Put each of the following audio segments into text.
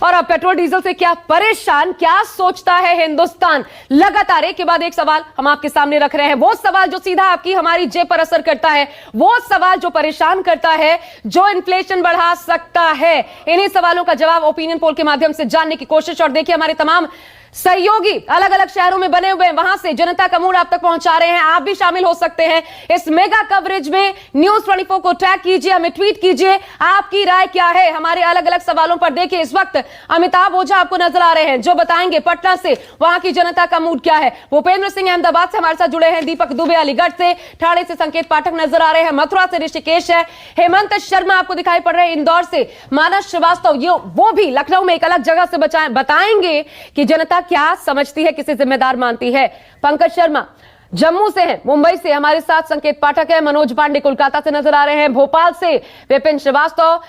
और अब petrol diesel से क्या परेशान, क्या सोचता है हिंदुस्तान? लगातार एक के बाद एक सवाल हम आपके सामने रख रहे हैं। वो सवाल जो सीधा आपकी हमारी जेब पर असर करता है, वो सवाल जो परेशान करता है, जो इन्फ्लेशन बढ़ा सकता है। इन्हीं सवालों का जवाब ओपिनियन पोल के माध्यम से जानने की कोशिश। और देखिए, हमारे तमाम सहयोगी अलग अलग शहरों में बने हुए हैं, वहां से जनता का मूड आप तक पहुंचा रहे हैं। आप भी शामिल हो सकते हैं इस मेगा कवरेज में। न्यूज 24 को टैग कीजिए, हमें ट्वीट कीजिए, आपकी राय क्या है हमारे अलग अलग सवालों पर। देखिए, इस वक्त अमिताभ ओझा आपको नजर आ रहे हैं, जो बताएंगे पटना से वहां की जनता का मूड क्या है। भूपेंद्र सिंह अहमदाबाद से हमारे साथ जुड़े हैं, दीपक दुबे अलीगढ़ से, ठाणे से संकेत पाठक नजर आ रहे हैं, मथुरा से ऋषिकेश है, हेमंत शर्मा आपको दिखाई पड़ रहे हैं इंदौर से, मानस श्रीवास्तव ये वो भी लखनऊ में एक अलग जगह से बताएंगे कि जनता क्या समझती है, किसे जिम्मेदार मानती है। पंकज शर्मा जम्मू से हैं, मुंबई से हमारे साथ संकेत पाठक है, मनोज पांडे कोलकाता से नजर आ रहे हैं, भोपाल से विपिन श्रीवास्तव,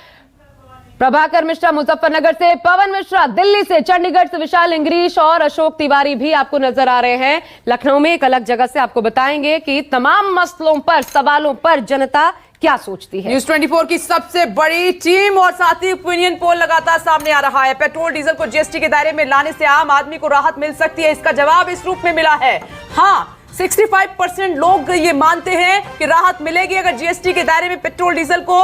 प्रभाकर मिश्रा मुजफ्फरनगर से, पवन मिश्रा दिल्ली से, चंडीगढ़ से विशाल इंग्रीश और अशोक तिवारी भी आपको नजर आ रहे हैं लखनऊ में। एक अलग जगह से आपको बताएंगे कि तमाम मसलों पर, सवालों पर जनता क्या सोचती है। न्यूज 24 की सबसे बड़ी टीम और साथ ही ओपिनियन पोल लगातार सामने आ रहा है। पेट्रोल डीजल को जीएसटी के दायरे में लाने से आम आदमी को राहत मिल सकती है। इसका जवाब इस रूप में मिला है, हाँ 65% लोग ये मानते हैं कि राहत मिलेगी अगर जीएसटी के दायरे में पेट्रोल डीजल को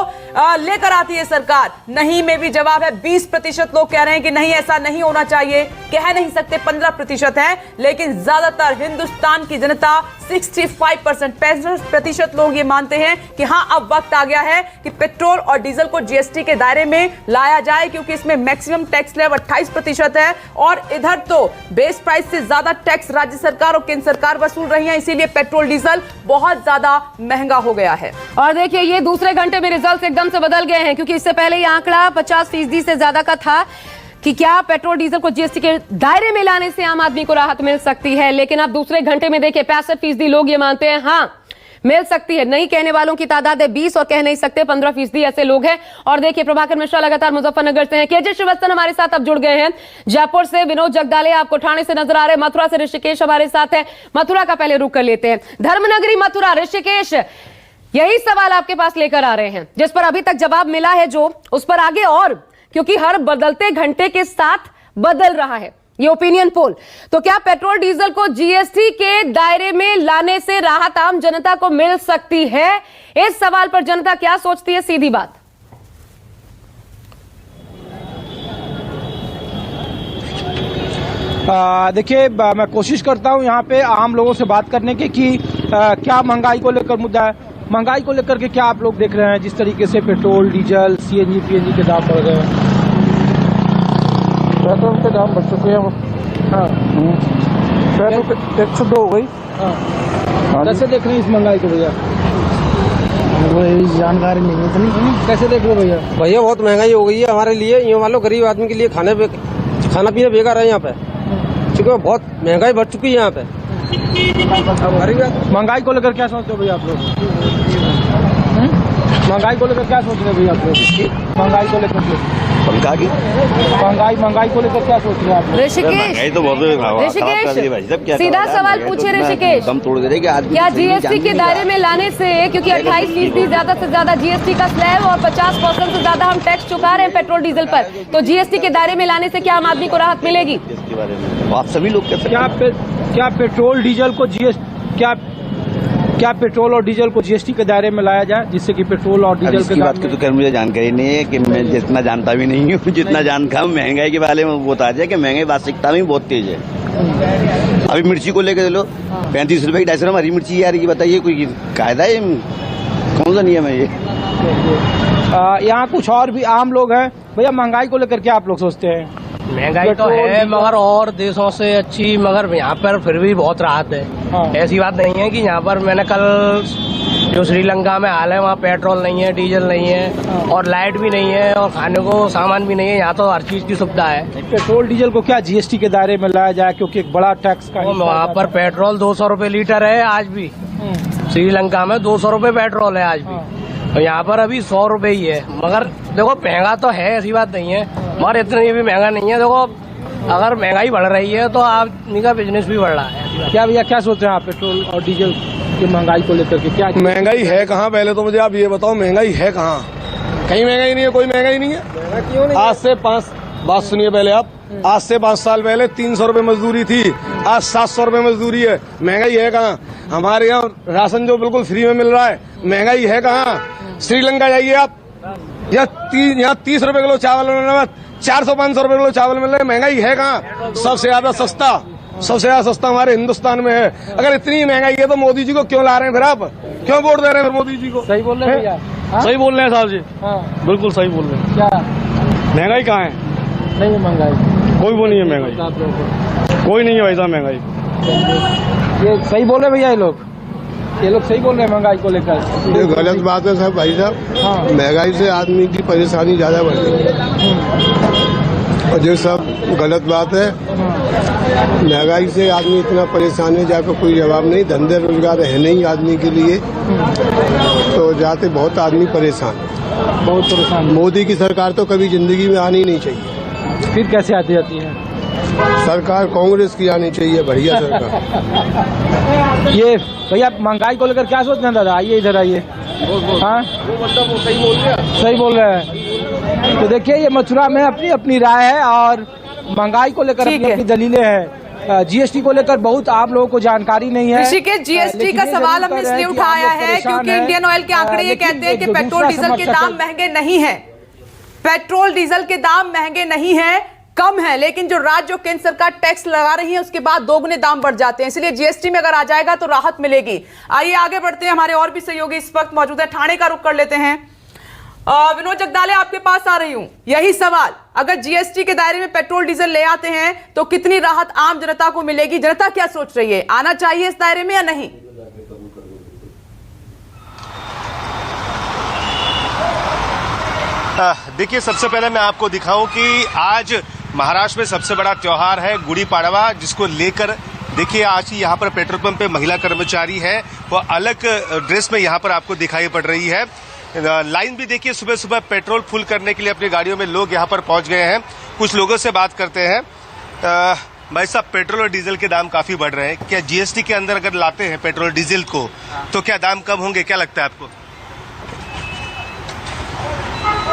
लेकर आती है सरकार। नहीं में भी जवाब है, 20% लोग कह रहे हैं कि नहीं ऐसा नहीं होना चाहिए। कह नहीं सकते 15% है, लेकिन ज्यादातर हिंदुस्तान की जनता 65% लोग ये मानते हैं कि हाँ अब वक्त आ गया है कि पेट्रोल और डीजल को जीएसटी के दायरे में लाया जाए, क्योंकि इसमें मैक्सिमम टैक्स स्लैब 28% है और इधर तो बेस प्राइस से ज्यादा टैक्स राज्य सरकार और केंद्र सरकार वसूल रही है, इसीलिए पेट्रोल डीजल बहुत ज्यादा महंगा हो गया है। और देखिए, ये दूसरे घंटे में रिजल्ट एकदम से बदल गए हैं, क्योंकि इससे पहले ये आंकड़ा 50% से ज्यादा का था कि क्या पेट्रोल डीजल को जीएसटी के दायरे में लाने से आम आदमी को राहत मिल सकती है। लेकिन अब दूसरे घंटे में देखिए 65% लोग ये मानते हैं हाँ मिल सकती है। नहीं कहने वालों की तादाद है 20 और कह नहीं सकते 15% ऐसे लोग हैं। और देखिए, प्रभाकर मिश्रा लगातार मुजफ्फरनगर से हैं, केजे श्रीवास्तव हमारे साथ अब जुड़ गए हैं जयपुर से, विनोद जगदाले आपको ठाणे से नजर आ रहे हैं, मथुरा से ऋषिकेश हमारे साथ है। मथुरा का पहले रुख कर लेते हैं, धर्मनगरी मथुरा ऋषिकेश, यही सवाल आपके पास लेकर आ रहे हैं जिस पर अभी तक जवाब मिला है, जो उस पर आगे और, क्योंकि हर बदलते घंटे के साथ बदल रहा है ये ओपिनियन पोल। तो क्या पेट्रोल डीजल को जीएसटी के दायरे में लाने से राहत आम जनता को मिल सकती है? इस सवाल पर जनता क्या सोचती है, सीधी बात। देखिए, मैं कोशिश करता हूं यहाँ पे आम लोगों से बात करने की कि क्या महंगाई को लेकर मुद्दा है, महंगाई को लेकर के क्या आप लोग देख रहे हैं, जिस तरीके से पेट्रोल डीजल सीएनजी पीएनजी के दाम बढ़ गए हैं। पेट्रोल के दाम बढ़ चुके हैं। हाँ, पेट्रोल 102 हो गई। हाँ, कैसे देख रहे हैं इस महंगाई को भैया? वो जानकारी नहीं है इतनी। कैसे देख रहे हो भैया? भैया बहुत महंगाई हो गई है हमारे लिए, ये मान लो गरीब आदमी के लिए खाना पीना बेकार है यहाँ पे, क्योंकि बहुत महंगाई बढ़ चुकी है यहाँ पे। महंगाई को लेकर क्या सोचते हो भैया आप लोग? महंगाई को लेकर क्या सोच रहे हैं भैया आप लोग? महंगाई को लेकर महंगाई को लेकर क्या सोच रहे हैं आप लोग? ऋषिकेश तो ऋषिकेश सीधा सवाल पूछे ऋषिकेश, क्या जीएसटी के दायरे में लाने से, क्योंकि 28% ज्यादा से ज्यादा जीएसटी का स्लैब और 50% से ज्यादा हम टैक्स चुका रहे हैं पेट्रोल डीजल पर, तो जीएसटी के दायरे में लाने से क्या आम आदमी को राहत मिलेगी? आप सभी लोग क्या पेट्रोल डीजल को क्या पेट्रोल और डीजल को जीएसटी के दायरे में लाया जाए, जिससे कि पेट्रोल और डीजल के बात की तो खैर मुझे जानकारी नहीं है, कि मैं जितना जानता भी नहीं हूँ, जितना जानता हूँ महंगाई के बारे में वो बता जाए कि महंगाई वास्तविकता में बहुत तेज है। अभी मिर्ची को लेकर चलो 35 रुपए की 250 ग्राम हरी मिर्ची यार, ये बताइए कोई कायदा है? कौन सा नियम है ये? यहाँ कुछ और भी आम लोग हैं। भैया, महंगाई को लेकर क्या आप लोग सोचते हैं? महंगाई तो है, मगर और देशों से अच्छी, मगर यहाँ पर फिर भी बहुत राहत है। हाँ। ऐसी बात नहीं है कि यहाँ पर, मैंने कल जो श्रीलंका में हाल है, वहाँ पेट्रोल नहीं है, डीजल नहीं है। हाँ। और लाइट भी नहीं है और खाने को सामान भी नहीं है। यहाँ तो हर चीज की सुविधा है। पेट्रोल डीजल को क्या जीएसटी के दायरे में लाया जाए, क्योंकि एक बड़ा टैक्स का वहाँ पर पेट्रोल 200 रुपए लीटर है आज भी। श्रीलंका में 200 रुपए पेट्रोल है आज भी। और यहाँ पर अभी 100 रुपए ही है। मगर देखो, महंगा तो है, ऐसी बात नहीं है, मगर इतना ये भी महंगा नहीं है। देखो, अगर महंगाई बढ़ रही है तो आदमी का बिजनेस भी बढ़ रहा है। क्या भैया, क्या सोच रहे हैं आप पेट्रोल और डीजल की महंगाई को लेकर के? क्या महंगाई है कहाँ? पहले तो मुझे आप ये बताओ, महंगाई है कहाँ? कहीं महंगाई नहीं है, कोई महंगाई नहीं है। आज से बात सुनिए पहले आप। आज से 5 साल पहले 300 रुपए मजदूरी थी, आज 700 रुपए मजदूरी है। महंगाई है कहाँ? हमारे यहाँ राशन जो बिल्कुल फ्री में मिल रहा है, महंगाई है कहाँ? श्रीलंका जाइए आप, यहाँ 30 रुपए किलो चावल मिल रहा है, 400-500 रुपए किलो चावल मिल रहा है। महंगाई है कहाँ? सबसे ज्यादा सस्ता हमारे हिंदुस्तान में है। अगर इतनी महंगाई है तो मोदी जी को क्यों ला रहे हैं फिर आप? क्यों वोट दे रहे हैं फिर मोदी जी को? सही बोल रहे हैं भैया? सही बोल रहे हैं साहब जी, हाँ। बिल्कुल सही बोल रहे हैं। क्या महंगाई कहाँ है? नहीं है महंगाई? कोई वो नहीं है महंगाई, कोई नहीं है वैसा महंगाई। ये सही बोल रहे भैया? ये लोग सही बोल रहे हैं महंगाई को लेकर? ये गलत बात है साहब भाई साहब। हाँ। महंगाई से आदमी की परेशानी ज्यादा बढ़ रही है और ये सब गलत बात है। महंगाई से आदमी इतना परेशान है, जाकर कोई जवाब नहीं। धंधे रोजगार है नहीं आदमी के लिए, तो जाते बहुत आदमी परेशान। मोदी की सरकार तो कभी जिंदगी में आनी नहीं चाहिए। फिर कैसे आती जाती है सरकार? कांग्रेस की आनी चाहिए, बढ़िया सरकार। ये भैया महंगाई को लेकर क्या सोचते हैं दादा? आइए इधर आइए। हाँ, सही बोल रहे हैं। तो देखिए ये मथुरा में अपनी अपनी राय है और महंगाई को लेकर अपनी अपनी दलीलें हैं। जीएसटी को लेकर बहुत आम लोगों को जानकारी नहीं है। ऋषिकेश, जीएसटी का सवाल हमने इसलिए उठाया है क्योंकि इंडियन ऑयल के आंकड़े ये कहते हैं कि पेट्रोल डीजल के दाम महंगे नहीं है। पेट्रोल डीजल के दाम महंगे नहीं है, कम है, लेकिन जो राज्य और केंद्र सरकार टैक्स लगा रही है उसके बाद दोगुने दाम बढ़ जाते हैं। इसलिए जीएसटी में अगर आ जाएगा तो राहत मिलेगी। आइए आगे बढ़ते हैं, हमारे और भी सहयोगी इस वक्त मौजूद है। ठाणे का रुख कर लेते हैं। विनोद जगदाले, आपके पास आ रही हूं। यही सवाल, अगर जीएसटी के दायरे में पेट्रोल डीजल ले आते हैं तो कितनी राहत आम जनता को मिलेगी? जनता क्या सोच रही है, आना चाहिए इस दायरे में या नहीं? देखिए, सबसे पहले मैं आपको दिखाऊं कि आज महाराष्ट्र में सबसे बड़ा त्योहार है गुड़ी पाड़वा, जिसको लेकर देखिए आज ही यहाँ पर पेट्रोल पंप पे महिला कर्मचारी है वो अलग ड्रेस में यहाँ पर आपको दिखाई पड़ रही है। लाइन भी देखिए, सुबह सुबह पेट्रोल फुल करने के लिए अपनी गाड़ियों में लोग यहाँ पर पहुंच गए हैं। कुछ लोगों से बात करते हैं। भाई साहब, पेट्रोल और डीजल के दाम काफी बढ़ रहे हैं, क्या जीएसटी के अंदर अगर लाते हैं पेट्रोल डीजल को तो क्या दाम कम होंगे? क्या लगता है आपको?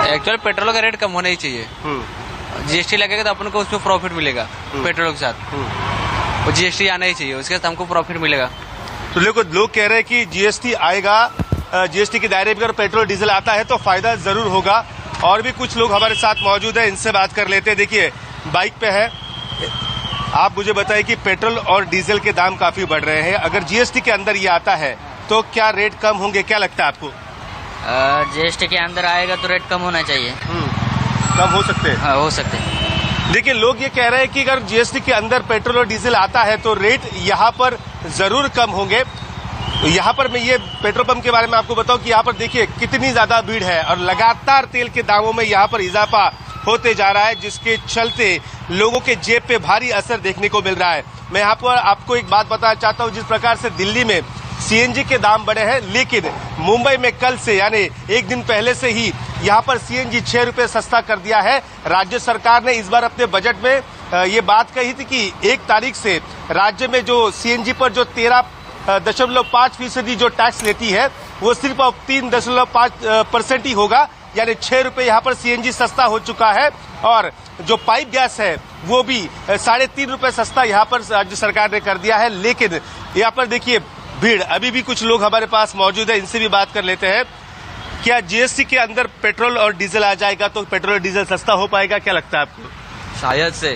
एक्चुअल पेट्रोल का रेट कम होना ही चाहिए। जीएसटी लगेगा तो अपन को उसमें प्रॉफिट मिलेगा पेट्रोल के साथ, और जीएसटी आना ही चाहिए, उसके साथ हमको प्रॉफिट मिलेगा। तो लोग कह रहे हैं कि जीएसटी आएगा, जीएसटी के दायरे में अगर पेट्रोल डीजल आता है तो फायदा जरूर होगा। और भी कुछ लोग हमारे साथ मौजूद है, इनसे बात कर लेते हैं। देखिए बाइक पे है, आप मुझे बताइए कि पेट्रोल और डीजल के दाम काफी बढ़ रहे हैं, अगर जीएसटी के अंदर ये आता है तो क्या रेट कम होंगे? क्या लगता है आपको? जीएसटी के अंदर आएगा तो रेट कम होना चाहिए। कम हो सकते हैं? हाँ, हो सकते हैं। देखिए लोग ये कह रहे हैं कि अगर जीएसटी के अंदर पेट्रोल और डीजल आता है तो रेट यहाँ पर जरूर कम होंगे। तो यहाँ पर मैं ये पेट्रोल पंप के बारे में आपको बताऊं कि यहाँ पर देखिए कितनी ज्यादा भीड़ है और लगातार तेल के दामों में यहाँ पर इजाफा होते जा रहा है, जिसके चलते लोगों के जेब पे भारी असर देखने को मिल रहा है। मैं यहाँ पर आपको एक बात बताना चाहता हूँ, जिस प्रकार से दिल्ली में सीएनजी के दाम बढ़े हैं, लेकिन मुंबई में कल से यानी एक दिन पहले से ही यहाँ पर सीएनजी 6 रुपए सस्ता कर दिया है। राज्य सरकार ने इस बार अपने बजट में ये बात कही थी कि 1 तारीख से राज्य में जो सीएनजी पर जो 13.5% जो टैक्स लेती है वो सिर्फ अब 3.5% ही होगा, यानी 6 रुपए यहाँ पर सीएनजी सस्ता हो चुका है। और जो पाइप गैस है वो भी 3.5 रुपए सस्ता यहाँ पर राज्य सरकार ने कर दिया है। लेकिन यहाँ पर देखिए भीड़, अभी भी कुछ लोग हमारे पास मौजूद है, इनसे भी बात कर लेते हैं। क्या जीएसटी के अंदर पेट्रोल और डीजल आ जाएगा तो पेट्रोल और डीजल सस्ता हो पाएगा? क्या लगता है आपको? शायद से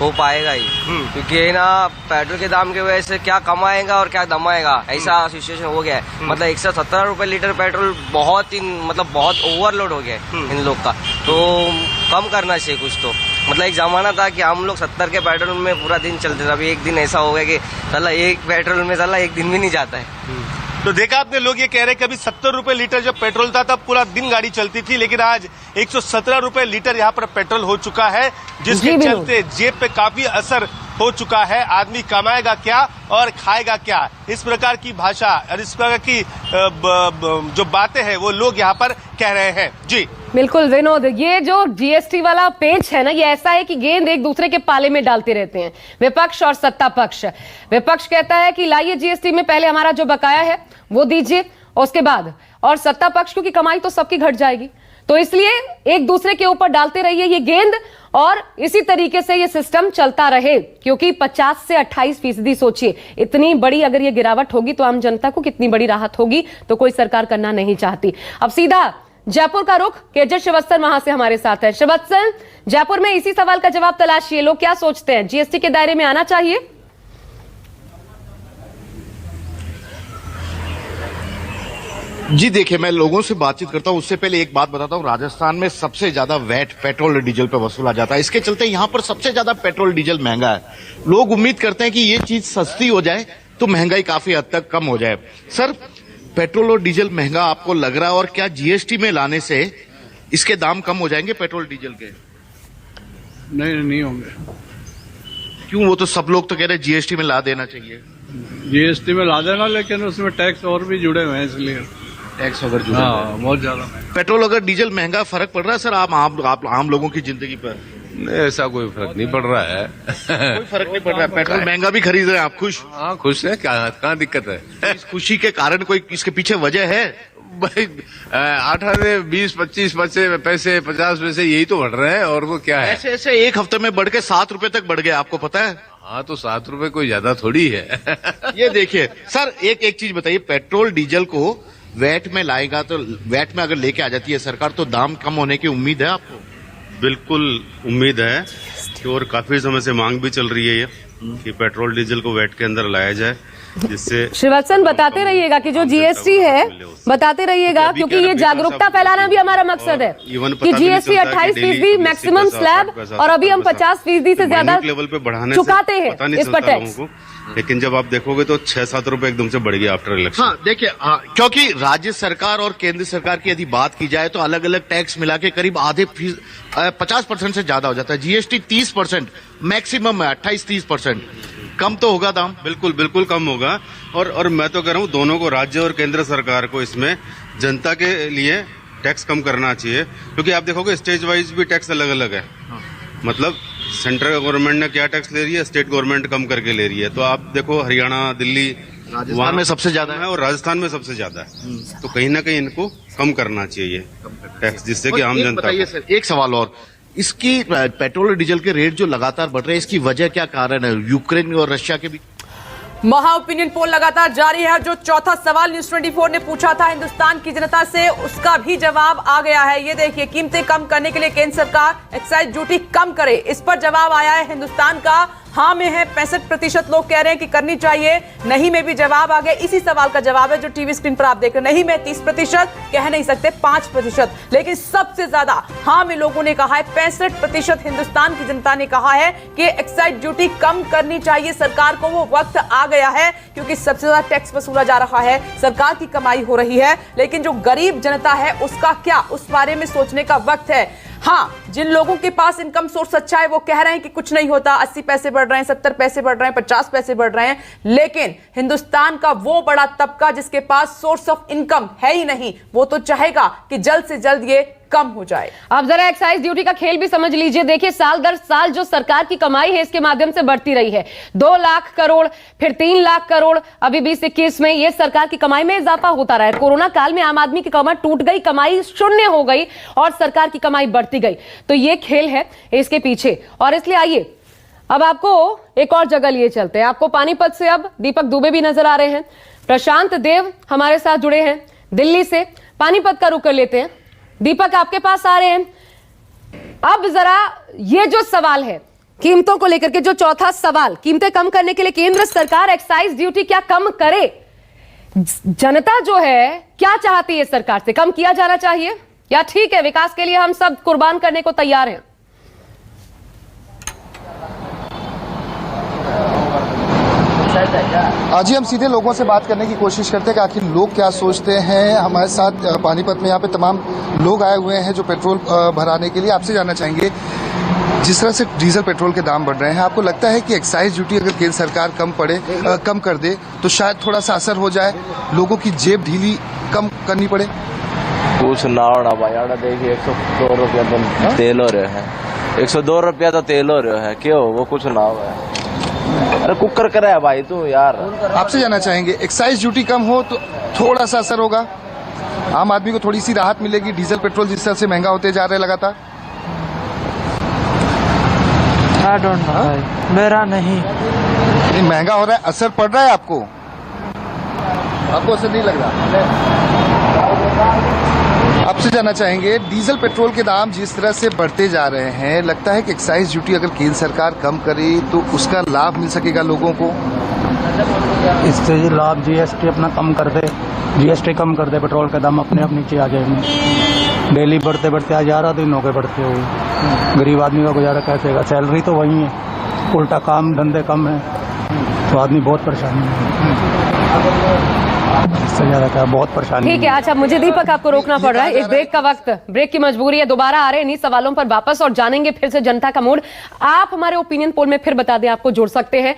हो पाएगा ही, क्योंकि ना पेट्रोल के दाम की वजह से क्या कमाएगा और क्या दमाएगा, ऐसा सिचुएशन हो गया है। मतलब 117 रुपए लीटर पेट्रोल बहुत ही बहुत ओवरलोड हो गया है इन लोग का, तो कम करना चाहिए कुछ तो। मतलब एक जमाना था कि हम लोग 70 के पेट्रोल में पूरा दिन चलते थे, अभी एक दिन ऐसा हो गया कि साला एक पेट्रोल में साला एक दिन भी नहीं जाता है। तो देखा आपने, लोग ये कह रहे हैं कि अभी 70 रुपए लीटर जब पेट्रोल था तब पूरा दिन गाड़ी चलती थी, लेकिन आज 117 रुपए लीटर यहाँ पर पेट्रोल हो चुका है, जिसके चलते जेब पे काफी असर हो चुका है। आदमी कमाएगा क्या और खाएगा क्या, इस प्रकार की भाषा और इस प्रकार की जो बातें हैं वो लोग यहाँ पर कह रहे हैं। जी बिल्कुल विनोद, ये जो जीएसटी वाला पेच है ना, ये ऐसा है कि गेंद एक दूसरे के पाले में डालते रहते हैं विपक्ष और सत्ता पक्ष। विपक्ष कहता है कि लाइए जीएसटी में पहले हमारा जो बकाया है वो दीजिए, उसके बाद, और सत्ता पक्ष क्योंकि कमाई तो सबकी घट जाएगी, तो इसलिए एक दूसरे के ऊपर डालते रहिए ये गेंद और इसी तरीके से ये सिस्टम चलता रहे, क्योंकि 50 से 28% सोचिए, इतनी बड़ी अगर ये गिरावट होगी तो आम जनता को कितनी बड़ी राहत होगी, तो कोई सरकार करना नहीं चाहती। अब सीधा जयपुर का रुख, केजे श्रीवास्तव वहां से हमारे साथ है। श्रीवास्तव, जयपुर में इसी सवाल का जवाब तलाशिए, लोग क्या सोचते हैं, जीएसटी के दायरे में आना चाहिए? जी देखिए, मैं लोगों से बातचीत करता हूं, उससे पहले एक बात बताता हूं। राजस्थान में सबसे ज्यादा वैट पेट्रोल और डीजल पे वसूला जाता है, इसके चलते यहां पर सबसे ज्यादा पेट्रोल डीजल महंगा है। लोग उम्मीद करते हैं कि ये चीज सस्ती हो जाए तो महंगाई काफी हद तक कम हो जाए। सर, पेट्रोल और डीजल महंगा आपको लग रहा है, और क्या जीएसटी में लाने से इसके दाम कम हो जाएंगे पेट्रोल डीजल के? नहीं होंगे। क्यों? वो तो सब लोग तो कह रहे हैं जीएसटी में ला देना चाहिए। जीएसटी में ला देना, लेकिन उसमें टैक्स और भी जुड़े हुए हैं, इसलिए टैक्स अगर जुड़ा बहुत ज्यादा। पेट्रोल अगर डीजल महंगा, फर्क पड़ रहा है सर आप आम लोगों की जिंदगी पर? नहीं, ऐसा कोई फर्क नहीं पड़ रहा है। कोई फर्क नहीं पड़ रहा है। पेट्रोल महंगा भी खरीद रहे हैं आप, खुश? हाँ, खुश है, कहाँ दिक्कत है? इस खुशी के कारण कोई इसके पीछे वजह है? भाई 18, 20, 25 पैसे 50 पैसे यही तो बढ़ रहे हैं, और वो क्या है? ऐसे एक हफ्ते में बढ़ के 7 रुपए तक बढ़ गए, आपको पता है? हाँ, तो 7 रुपए कोई ज्यादा थोड़ी है। ये देखिए सर, एक चीज बताइए, पेट्रोल डीजल को वैट में लाएगा तो वैट में अगर लेके आ जाती है सरकार, तो दाम कम होने की उम्मीद है आपको? बिल्कुल उम्मीद है, और काफी समय से मांग भी चल रही है ये कि पेट्रोल डीजल को वैट के अंदर लाया जाए, जिससे श्रीवास्तव बताते रहिएगा कि जो जीएसटी है, बताते रहिएगा, क्योंकि ये जागरूकता फैलाना भी हमारा मकसद है कि जीएसटी 28% मैक्सिमम स्लैब, और अभी हम 50% से ज्यादा लेवल पे बढ़ाने चुकाते हैं इस पर टैक्स। लेकिन जब आप देखोगे तो 6-7 रुपए एकदम से बढ़ गया आफ्टर इलेक्शन। हाँ देखिए, क्योंकि राज्य सरकार और केंद्र सरकार की यदि बात की जाए तो अलग अलग टैक्स मिला के करीब 50% से ज्यादा हो जाता है। जीएसटी 30%, मैक्सिमम है 28-30%। कम तो होगा दाम? बिल्कुल कम होगा। और मैं तो कह रहा हूँ दोनों को, राज्य और केंद्र सरकार को, इसमें जनता के लिए टैक्स कम करना चाहिए, क्योंकि आप देखोगे स्टेज वाइज भी टैक्स अलग अलग है। मतलब सेंट्रल गवर्नमेंट ने क्या टैक्स ले रही है, स्टेट गवर्नमेंट कम करके ले रही है। तो आप देखो हरियाणा, दिल्ली, राजस्थान में सबसे ज्यादा है और राजस्थान में सबसे ज्यादा है। तो कहीं ना कहीं इनको कम करना चाहिए टैक्स, जिससे कि आम जनता। बताइए सर, एक सवाल और, इसकी पेट्रोल और डीजल के रेट जो लगातार बढ़ रहे हैं, इसकी वजह क्या कारण है? यूक्रेन और रशिया के बीच महा ओपिनियन पोल लगातार जारी है। जो चौथा सवाल न्यूज 24 ने पूछा था हिंदुस्तान की जनता से, उसका भी जवाब आ गया है। ये देखिए, कीमतें कम करने के लिए केंद्र सरकार एक्साइज ड्यूटी कम करे, इस पर जवाब आया है हिंदुस्तान का। हाँ में है 65% लोग कह रहे हैं कि करनी चाहिए, नहीं में भी जवाब आ गया। इसी सवाल का जवाब है जो टीवी स्क्रीन पर आप देख रहे हैं। नहीं में 30%, कह नहीं सकते 5%, लेकिन सबसे ज्यादा हाँ में लोगों ने कहा है 65% हिंदुस्तान की जनता ने कहा है कि एक्साइज ड्यूटी कम करनी चाहिए सरकार को। वो वक्त आ गया है, क्योंकि सबसे ज्यादा टैक्स वसूला जा रहा है, सरकार की कमाई हो रही है, लेकिन जो गरीब जनता है उसका क्या, उस बारे में सोचने का वक्त है। हाँ, जिन लोगों के पास इनकम सोर्स अच्छा है वो कह रहे हैं कि कुछ नहीं होता, 80 पैसे बढ़ रहे हैं, 70 पैसे बढ़ रहे हैं, 50 पैसे बढ़ रहे हैं, लेकिन हिंदुस्तान का वो बड़ा तबका जिसके पास सोर्स ऑफ इनकम है ही नहीं, वो तो चाहेगा कि जल्द से जल्द ये कम हो जाए। आप जरा एक्साइज ड्यूटी का खेल भी समझ लीजिए। देखिए, साल दर साल जो सरकार की कमाई है इसके माध्यम से बढ़ती रही है। 2 लाख करोड़, फिर 3 लाख करोड़, अभी 2021 में ये सरकार की कमाई में इजाफा होता रहा है। कोरोना काल में आम आदमी की कमर टूट गई, कमाई शून्य हो गई और सरकार की कमाई बढ़ती गई। तो ये खेल है इसके पीछे, और इसलिए आइए अब आपको एक और जगह लिए चलते हैं। आपको पानीपत से अब दीपक दुबे भी नजर आ रहे हैं, प्रशांत देव हमारे साथ जुड़े हैं दिल्ली से। पानीपत का रुख कर लेते हैं। दीपक, आपके पास आ रहे हैं। अब जरा ये जो सवाल है कीमतों को लेकर के, जो चौथा सवाल, कीमतें कम करने के लिए केंद्र सरकार एक्साइज ड्यूटी क्या कम करे? जनता जो है क्या चाहती है सरकार से? कम किया जाना चाहिए या ठीक है विकास के लिए हम सब कुर्बान करने को तैयार हैं? आज ही हम सीधे लोगों से बात करने की कोशिश करते हैं कि आखिर लोग क्या सोचते हैं। हमारे साथ पानीपत में यहाँ पे तमाम लोग आए हुए हैं जो पेट्रोल भराने के लिए। आपसे जानना चाहेंगे, जिस तरह से डीजल पेट्रोल के दाम बढ़ रहे हैं, आपको लगता है कि एक्साइज ड्यूटी अगर केंद्र सरकार कम कर दे तो शायद थोड़ा सा असर हो जाए, लोगों की जेब ढीली कम करनी पड़े? कुछ ना होना भाई, देखिए 102 रुपया तो तेल हो रहे हैं, 102 रुपया तो तेल हो रहे हैं, क्यों वो कुछ ना हो? अरे कुकर करे है भाई तू यार। आपसे जानना चाहेंगे, एक्साइज ड्यूटी कम हो तो थोड़ा सा असर होगा, आम आदमी को थोड़ी सी राहत मिलेगी? डीजल पेट्रोल जिस तरह से महंगा होते जा रहे हैं लगातार। आई डोंट नो, मेरा नहीं। नहीं, महंगा हो रहा है, असर पड़ रहा है आपको? आपको असर नहीं लग रहा? आपसे जानना चाहेंगे, डीजल पेट्रोल के दाम जिस तरह से बढ़ते जा रहे हैं, लगता है कि एक्साइज ड्यूटी अगर केंद्र सरकार कम करे तो उसका लाभ मिल सकेगा लोगों को? इससे लाभ जीएसटी अपना कम कर दे, जीएसटी कम कर दे, पेट्रोल के दाम अपने आप नीचे आ जाएंगे। डेली बढ़ते बढ़ते आज 11 दिन हो गए बढ़ते हुए। गरीब आदमी का गुजारा कैसे होगा? सैलरी तो वही है, उल्टा काम धंधे कम है, तो आदमी बहुत परेशानी है। इससे ज्यादा क्या, बहुत परेशानी। ठीक है, अच्छा मुझे दीपक आपको रोकना पड़ रहा है, एक ब्रेक का वक्त, ब्रेक की मजबूरी है। दोबारा आ रहे हैं इन्हीं सवालों पर वापस और जानेंगे फिर से जनता का मूड। आप हमारे ओपिनियन पोल में फिर बता दें, आपको जोड़ सकते हैं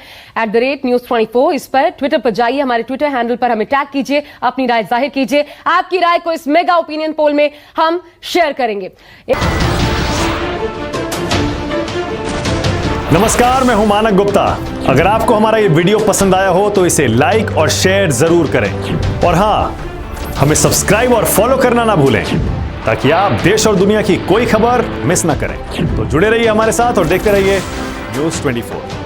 @News24 इस पर ट्विटर पर जाइए, हमारे ट्विटर हैंडल पर हमें टैग कीजिए, अपनी राय जाहिर कीजिए। आपकी राय को इस मेगा ओपिनियन पोल में हम शेयर करेंगे। नमस्कार, मैं हूं मानक गुप्ता। अगर आपको हमारा ये वीडियो पसंद आया हो तो इसे लाइक और शेयर जरूर करें, और हां, हमें सब्सक्राइब और फॉलो करना ना भूलें ताकि आप देश और दुनिया की कोई खबर मिस ना करें। तो जुड़े रहिए हमारे साथ और देखते रहिए News 24।